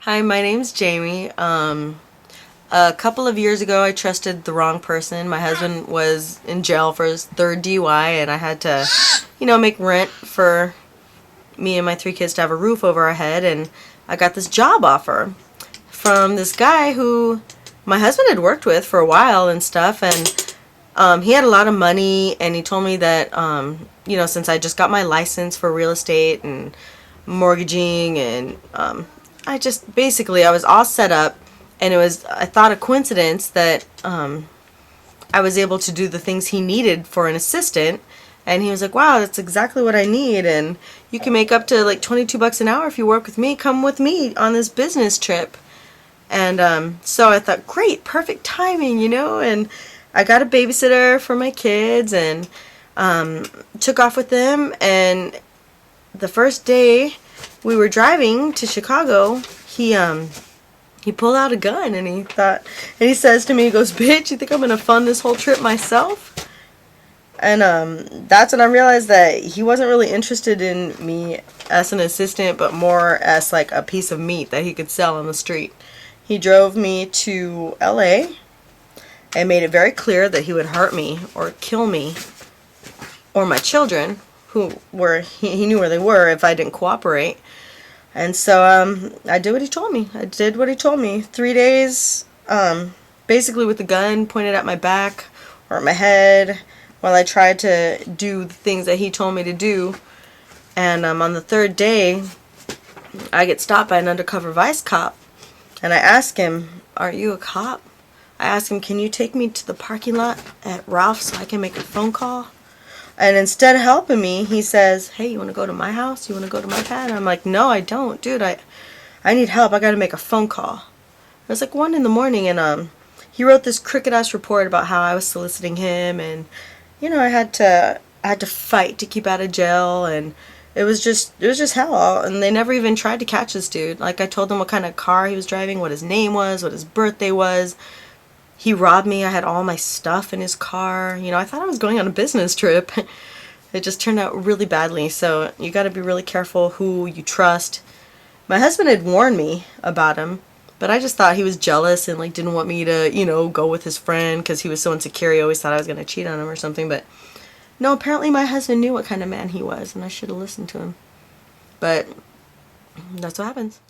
Hi, my name's Jamie. A couple of years ago, I trusted the wrong person. My husband was in jail for his third DUI, and I had to, make rent for me and my three kids to have a roof over our head. And I got this job offer from this guy who my husband had worked with for a while and stuff. And he had a lot of money, and he told me that, since I just got my license for real estate and mortgaging and I was all set up, and I thought, a coincidence that I was able to do the things he needed for an assistant. And he was like, wow, that's exactly what I need, and you can make up to like $22 an hour if you work with me. Come with me on this business trip. And so I thought, great, perfect timing, and I got a babysitter for my kids, and took off with them. And the first day we were driving to Chicago, he pulled out a gun, and he says to me, he goes, "Bitch, you think I'm gonna fund this whole trip myself?" And that's when I realized that he wasn't really interested in me as an assistant, but more as like a piece of meat that he could sell on the street. He drove me to LA and made it very clear that he would hurt me or kill me or my children, he knew where they were if I didn't cooperate. And so I did what he told me. I did what he told me. 3 days, basically with the gun pointed at my back or at my head while I tried to do the things that he told me to do. And on the third day, I get stopped by an undercover vice cop. And I ask him, "Are you a cop?" I ask him, "Can you take me to the parking lot at Ralph's so I can make a phone call?" And instead of helping me, he says, "Hey, you want to go to my house? You want to go to my pad?" And I'm like, "No, I don't, dude. I need help. I got to make a phone call." It was like 1 in the morning, and he wrote this crooked ass report about how I was soliciting him, and I had to fight to keep out of jail, and it was just hell. And they never even tried to catch this dude. Like, I told them what kind of car he was driving, what his name was, what his birthday was. He robbed me. I had all my stuff in his car. I thought I was going on a business trip. It just turned out really badly. So you got to be really careful who you trust. My husband had warned me about him, but I just thought he was jealous and like didn't want me to, go with his friend because he was so insecure. He always thought I was going to cheat on him or something. But no, apparently my husband knew what kind of man he was, and I should have listened to him. But that's what happens.